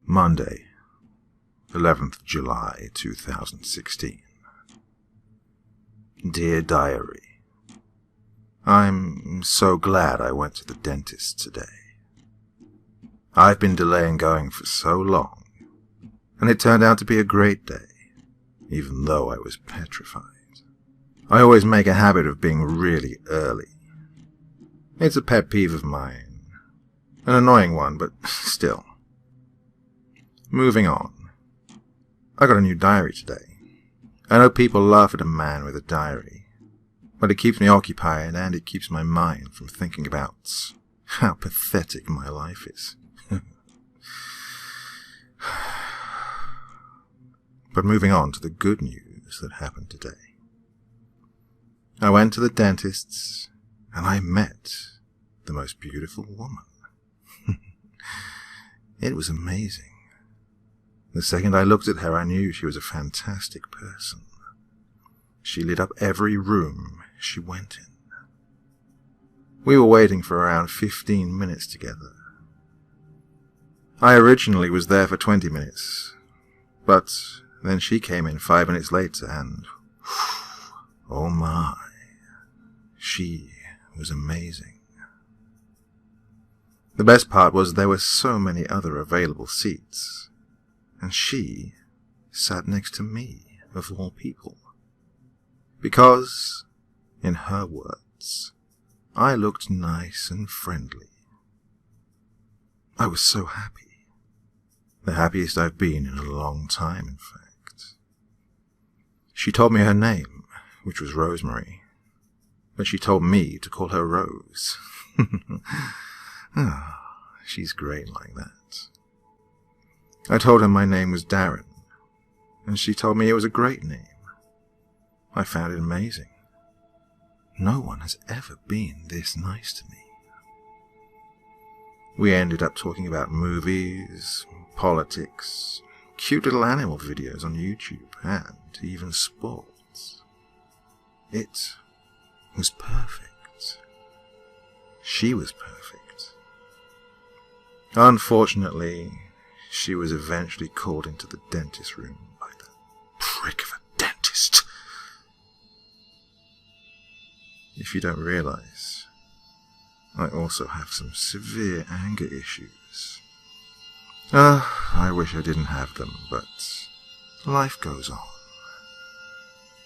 Monday, 11th July 2016. Dear Diary, I'm so glad I went to the dentist today. I've been delaying going for so long, and it turned out to be a great day, even though I was petrified. I always make a habit of being really early. It's a pet peeve of mine. An annoying one, but still. Moving on. I got a new diary today. I know people laugh at a man with a diary, but it keeps me occupied and it keeps my mind from thinking about how pathetic my life is. But moving on to the good news that happened today. I went to the dentist's and I met the most beautiful woman. It was amazing. The second I looked at her, I knew she was a fantastic person. She lit up every room she went in. We were waiting for around 15 minutes together. I originally was there for 20 minutes, but then she came in 5 minutes later and, oh my, she was amazing. The best part was there were so many other available seats. And she sat next to me, of all people. Because, in her words, I looked nice and friendly. I was so happy. The happiest I've been in a long time, in fact. She told me her name, which was Rosemary, but she told me to call her Rose. Oh, she's great like that. I told her my name was Darren, and she told me it was a great name. I found it amazing. No one has ever been this nice to me. We ended up talking about movies, politics, cute little animal videos on YouTube, and even sports. It was perfect. She was perfect. Unfortunately, she was eventually called into the dentist room by that prick of a dentist. If you don't realize, I also have some severe anger issues. I wish I didn't have them, but life goes on.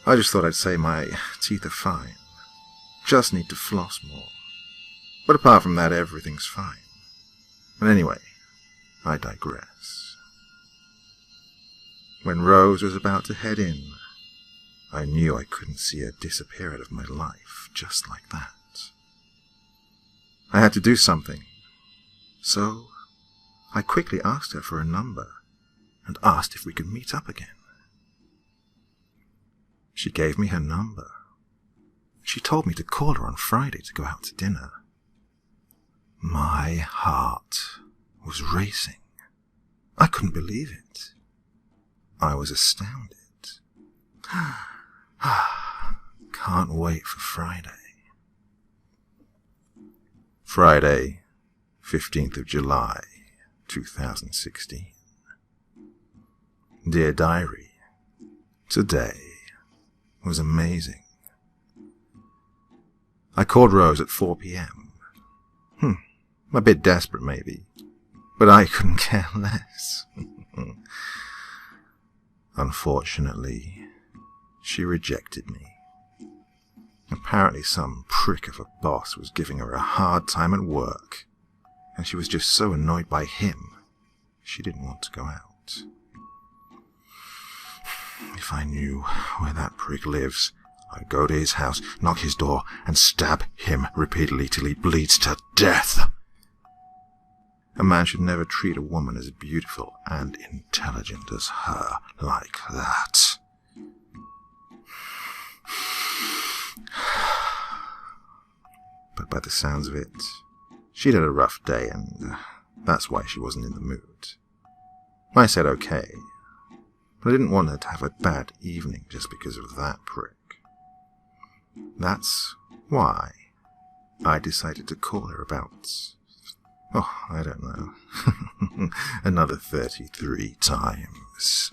I just thought I'd say my teeth are fine. Just need to floss more. But apart from that, everything's fine. But anyway, I digress. When Rose was about to head in, I knew I couldn't see her disappear out of my life just like that. I had to do something, so I quickly asked her for a number and asked if we could meet up again. She gave me her number. She told me to call her on Friday to go out to dinner. My heart was racing. I couldn't believe it. I was astounded. Can't wait for Friday. Friday, 15th of July, 2016. Dear Diary, today was amazing. I called Rose at 4 p.m. A bit desperate maybe, but I couldn't care less. Unfortunately, she rejected me. Apparently some prick of a boss was giving her a hard time at work, and she was just so annoyed by him, she didn't want to go out. If I knew where that prick lives, I'd go to his house, knock his door, and stab him repeatedly till he bleeds to death. A man should never treat a woman as beautiful and intelligent as her like that. But by the sounds of it, she'd had a rough day and that's why she wasn't in the mood. I said okay, but I didn't want her to have a bad evening just because of that prick. That's why I decided to call her about Oh, I don't know. Another 33 times.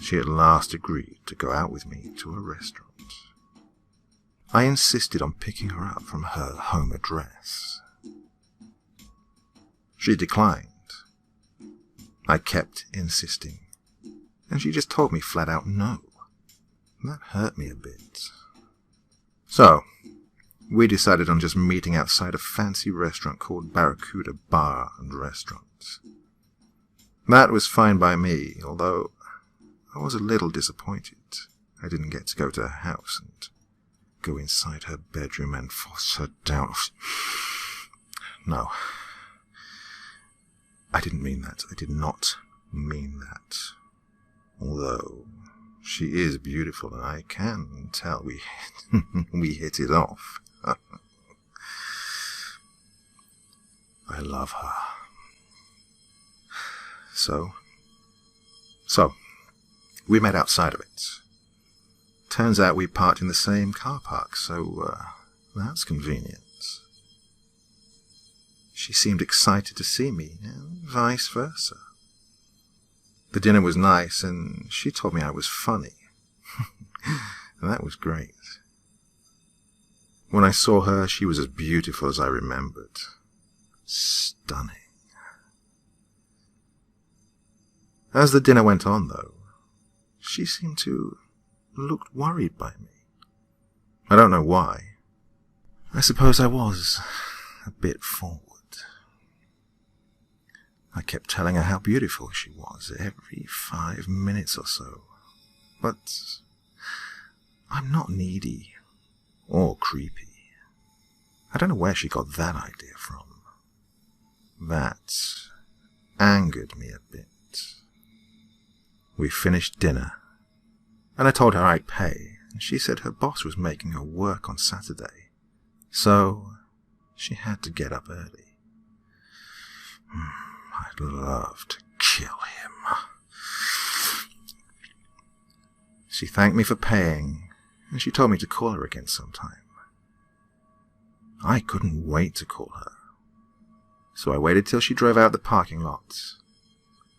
She at last agreed to go out with me to a restaurant. I insisted on picking her up from her home address. She declined. I kept insisting, and she just told me flat out no. That hurt me a bit. So, we decided on just meeting outside a fancy restaurant called Barracuda Bar and Restaurant. That was fine by me, although I was a little disappointed I didn't get to go to her house and go inside her bedroom and force her down. No. I didn't mean that. I did not mean that. Although she is beautiful and I can tell we hit it off. I love her. So, we met outside of it. Turns out we parked in the same car park, so that's convenient. She seemed excited to see me, and vice versa. The dinner was nice, and she told me I was funny. And that was great. When I saw her, she was as beautiful as I remembered. Stunning. As the dinner went on, though, she seemed to look worried by me. I don't know why. I suppose I was a bit forward. I kept telling her how beautiful she was every 5 minutes or so. But I'm not needy or creepy. I don't know where she got that idea from. That angered me a bit. We finished dinner, and I told her I'd pay, and she said her boss was making her work on Saturday, so she had to get up early. I'd love to kill him. She thanked me for paying, and she told me to call her again sometime. I couldn't wait to call her, so I waited till she drove out the parking lot,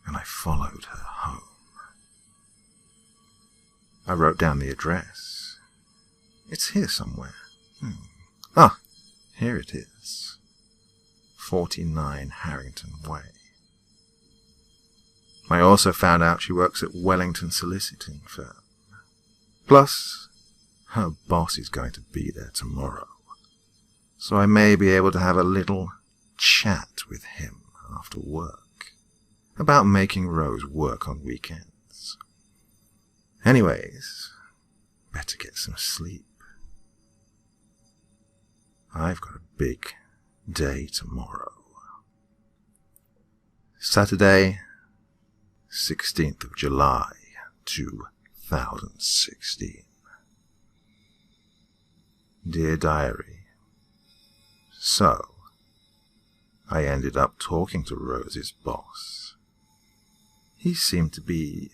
and I followed her home. I wrote down the address. It's here somewhere. Ah, here it is. 49 Harrington Way. I also found out she works at Wellington Soliciting Firm. Plus, her boss is going to be there tomorrow, so I may be able to have a little chat with him after work about making Rose work on weekends. Anyways, better get some sleep. I've got a big day tomorrow. Saturday, 16th of July, 2016. Dear Diary, so, I ended up talking to Rose's boss. He seemed to be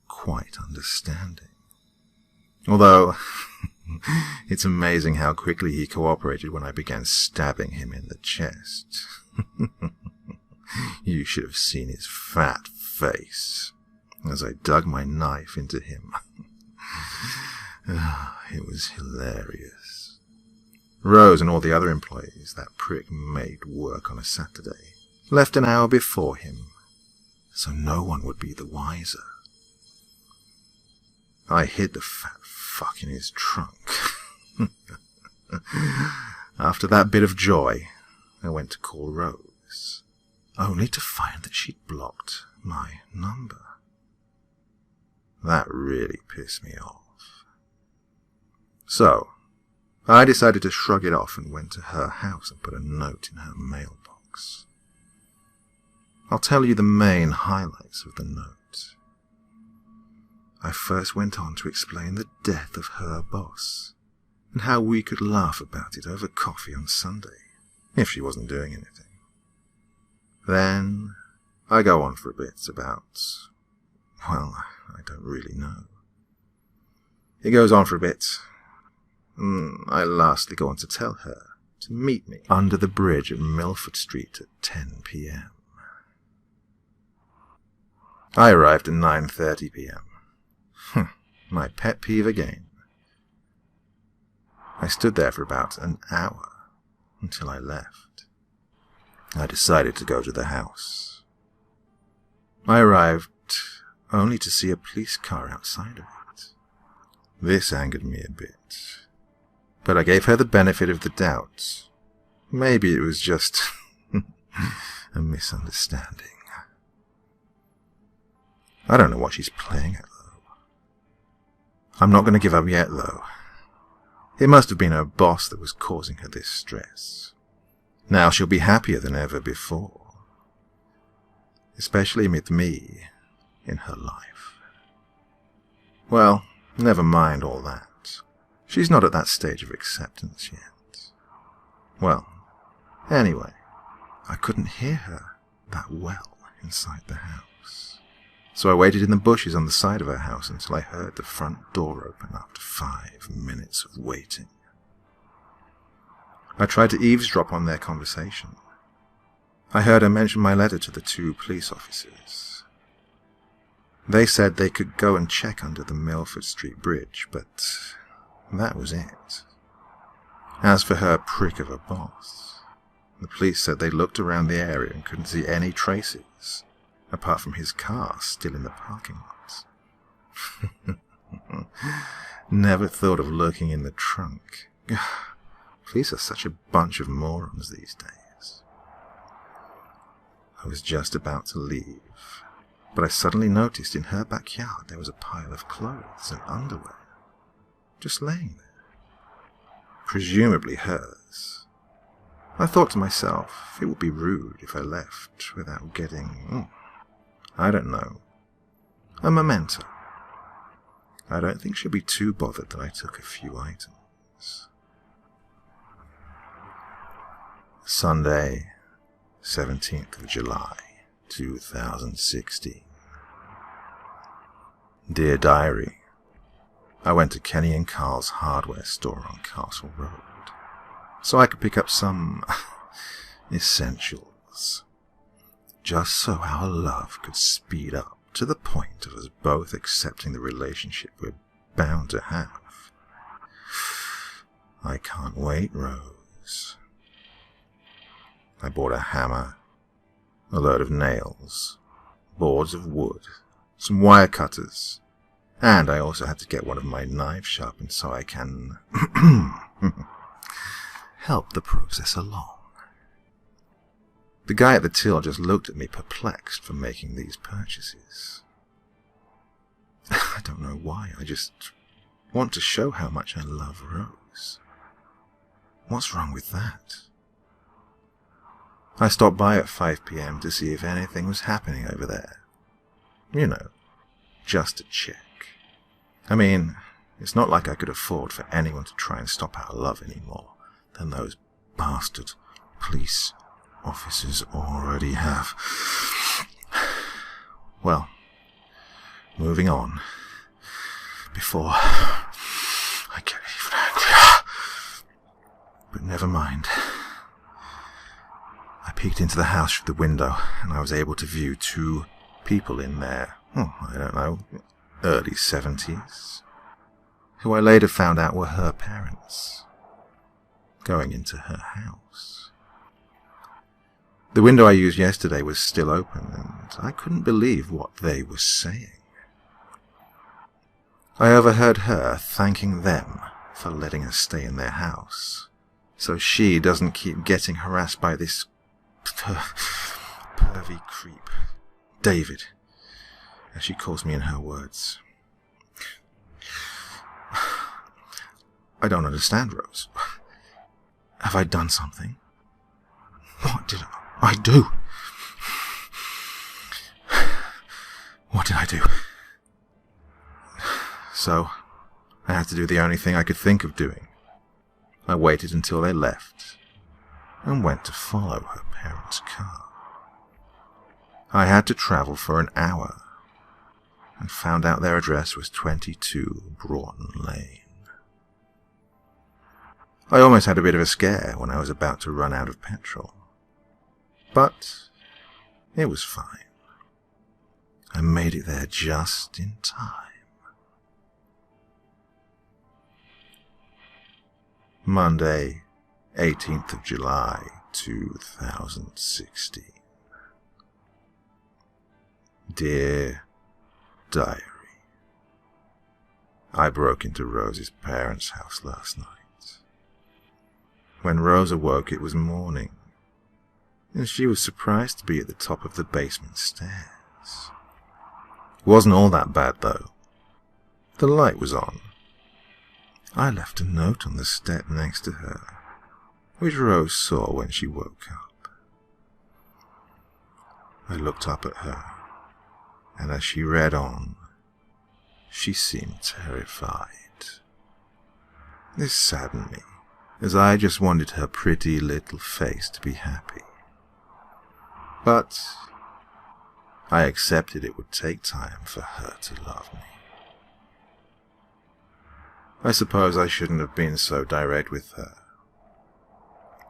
quite understanding. Although, it's amazing how quickly he cooperated when I began stabbing him in the chest. You should have seen his fat face as I dug my knife into him. It was hilarious. Rose and all the other employees that prick made work on a Saturday left an hour before him, so no one would be the wiser. I hid the fat fuck in his trunk. After that bit of joy, I went to call Rose, only to find that she'd blocked my number. That really pissed me off. So, I decided to shrug it off and went to her house and put a note in her mailbox. I'll tell you the main highlights of the note. I first went on to explain the death of her boss, and how we could laugh about it over coffee on Sunday, if she wasn't doing anything. Then I go on for a bit about, well, I don't really know. It goes on for a bit, and I lastly go on to tell her to meet me under the bridge at Milford Street at 10 p.m. I arrived at 9:30 p.m. My pet peeve again. I stood there for about an hour until I left. I decided to go to the house. I arrived only to see a police car outside of it. This angered me a bit, but I gave her the benefit of the doubt. Maybe it was just a misunderstanding. I don't know what she's playing at, though. I'm not going to give up yet, though. It must have been her boss that was causing her this stress. Now she'll be happier than ever before, especially with me in her life. Well, never mind all that. She's not at that stage of acceptance yet. Well, anyway, I couldn't hear her that well inside the house. So I waited in the bushes on the side of her house until I heard the front door open after 5 minutes of waiting. I tried to eavesdrop on their conversation. I heard her mention my letter to the 2 police officers. They said they could go and check under the Milford Street Bridge, but that was it. As for her prick of a boss, the police said they looked around the area and couldn't see any traces, apart from his car still in the parking lot. Never thought of lurking in the trunk. Police are such a bunch of morons these days. I was just about to leave, but I suddenly noticed in her backyard there was a pile of clothes and underwear, just laying there, presumably hers. I thought to myself, it would be rude if I left without getting, I don't know, a memento. I don't think she'll be too bothered that I took a few items. Sunday, 17th of July, 2016. Dear Diary, I went to Kenny and Carl's hardware store on Castle Road, so I could pick up some essentials, just so our love could speed up to the point of us both accepting the relationship we're bound to have. I can't wait, Rose. I bought a hammer, a load of nails, boards of wood, some wire cutters, and I also had to get one of my knives sharpened so I can help the process along. The guy at the till just looked at me perplexed for making these purchases. I don't know why, I just want to show how much I love Rose. What's wrong with that? I stopped by at 5 p.m. to see if anything was happening over there. You know, just to check. I mean, it's not like I could afford for anyone to try and stop our love any more than those bastard police officers already have. Well, moving on, before I get even angrier. But never mind. I peeked into the house through the window, and I was able to view 2 people in their, I don't know, early 70s, who I later found out were her parents, going into her house. The window I used yesterday was still open, and I couldn't believe what they were saying. I overheard her thanking them for letting us stay in their house, so she doesn't keep getting harassed by this pervy creep, David, as she calls me in her words. I don't understand, Rose. Have I done something? What did I do? What did I do? So, I had to do the only thing I could think of doing. I waited until they left and went to follow her parents' car. I had to travel for an hour and found out their address was 22 Broughton Lane. I almost had a bit of a scare when I was about to run out of petrol. But it was fine. I made it there just in time. Monday, 18th of July, 2016. Dear Diary, I broke into Rose's parents' house last night. When Rose awoke, it was morning, and she was surprised to be at the top of the basement stairs. It wasn't all that bad, though. The light was on. I left a note on the step next to her, which Rose saw when she woke up. I looked up at her, and as she read on, she seemed terrified. This saddened me, as I just wanted her pretty little face to be happy. But I accepted it would take time for her to love me. I suppose I shouldn't have been so direct with her.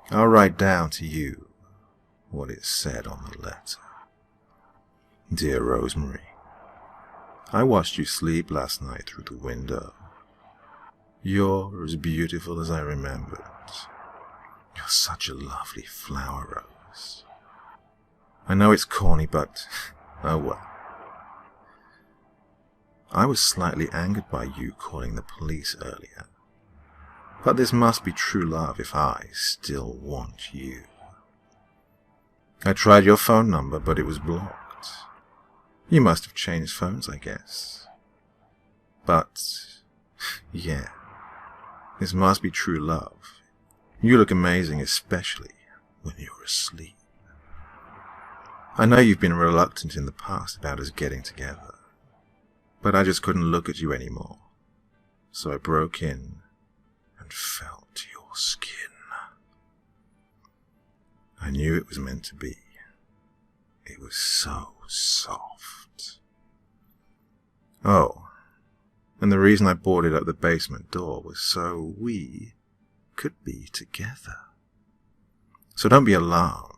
I'll write down to you what it said on the letter. Dear Rosemary, I watched you sleep last night through the window. You're as beautiful as I remembered. You're such a lovely flower, Rose. I know it's corny, but oh well. I was slightly angered by you calling the police earlier, but this must be true love if I still want you. I tried your phone number, but it was blocked. You must have changed phones, I guess. But yeah, this must be true love. You look amazing, especially when you're asleep. I know you've been reluctant in the past about us getting together, but I just couldn't look at you anymore. So I broke in and felt your skin. I knew it was meant to be. It was so soft. Oh, and the reason I boarded up the basement door was so we could be together. So don't be alarmed.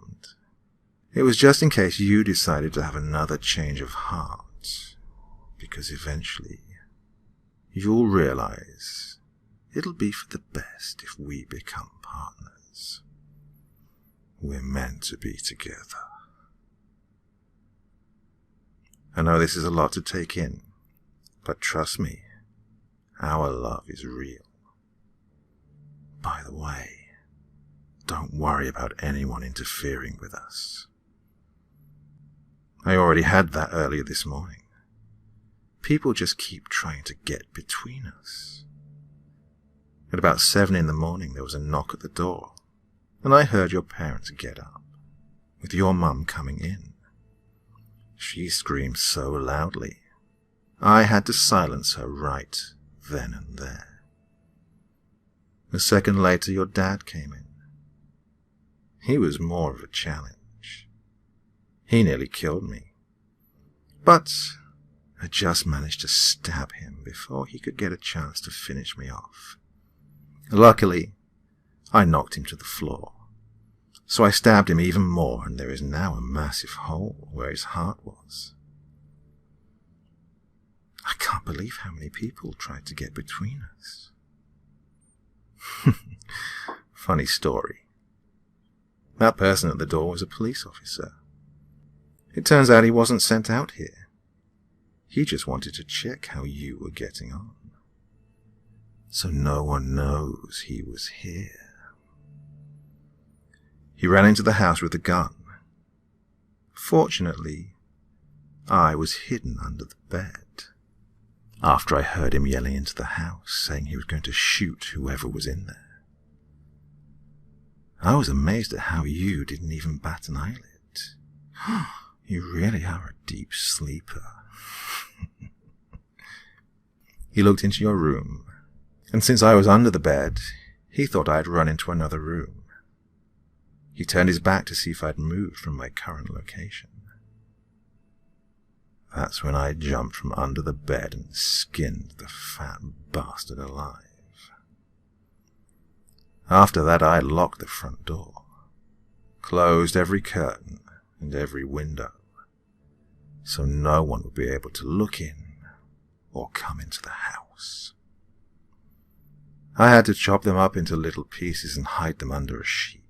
It was just in case you decided to have another change of heart, because eventually you'll realize it'll be for the best if we become partners. We're meant to be together. I know this is a lot to take in, but trust me, our love is real. By the way, don't worry about anyone interfering with us. I already had that earlier this morning. People just keep trying to get between us. At about 7 in the morning, there was a knock at the door, and I heard your parents get up, with your mum coming in. She screamed so loudly, I had to silence her right then and there. A second later, your dad came in. He was more of a challenge. He nearly killed me. But I just managed to stab him before he could get a chance to finish me off. Luckily, I knocked him to the floor. So I stabbed him even more, and there is now a massive hole where his heart was. I can't believe how many people tried to get between us. Funny story. That person at the door was a police officer. It turns out he wasn't sent out here. He just wanted to check how you were getting on. So no one knows he was here. He ran into the house with a gun. Fortunately, I was hidden under the bed. After I heard him yelling into the house, saying he was going to shoot whoever was in there. I was amazed at how you didn't even bat an eyelid. You really are a deep sleeper. He looked into your room, and since I was under the bed, he thought I'd run into another room. He turned his back to see if I'd moved from my current location. That's when I jumped from under the bed and skinned the fat bastard alive. After that, I locked the front door, closed every curtain and every window, so no one would be able to look in or come into the house. I had to chop them up into little pieces and hide them under a sheet.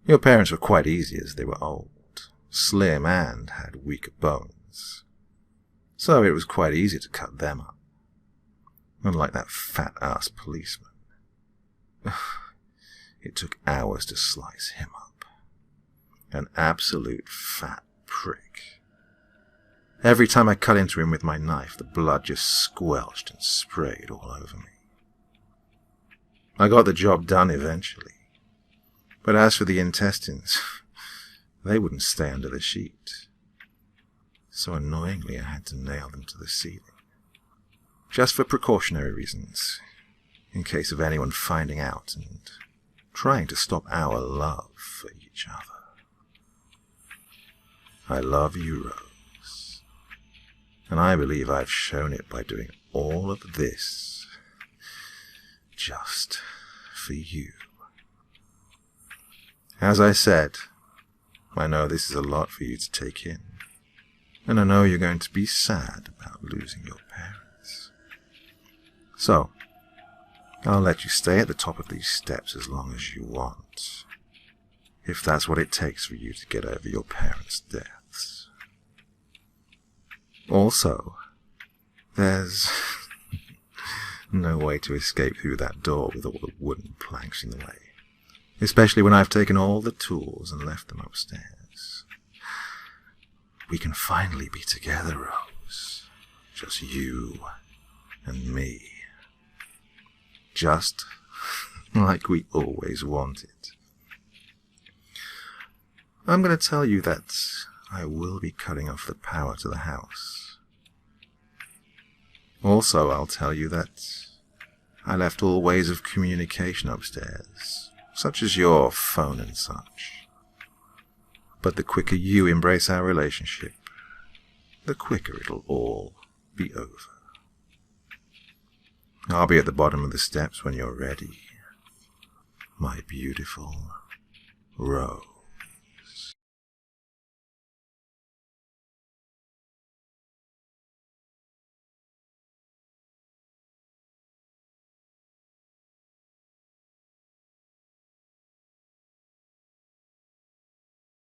Your parents were quite easy as they were old, slim, and had weaker bones, so it was quite easy to cut them up. Unlike that fat-ass policeman. It took hours to slice him up. An absolute fat prick. Every time I cut into him with my knife, the blood just squelched and sprayed all over me. I got the job done eventually. But as for the intestines, they wouldn't stay under the sheet. So annoyingly, I had to nail them to the ceiling. Just for precautionary reasons, in case of anyone finding out and trying to stop our love for each other. I love you, Rose, and I believe I've shown it by doing all of this just for you. As I said, I know this is a lot for you to take in, and I know you're going to be sad about losing your parents. So, I'll let you stay at the top of these steps as long as you want, if that's what it takes for you to get over your parents' deaths. Also, there's no way to escape through that door with all the wooden planks in the way, especially when I've taken all the tools and left them upstairs. We can finally be together, Rose. Just you and me. Just like we always wanted. I'm going to tell you that I will be cutting off the power to the house. Also, I'll tell you that I left all ways of communication upstairs, such as your phone and such. But the quicker you embrace our relationship, the quicker it'll all be over. I'll be at the bottom of the steps when you're ready, my beautiful Rose.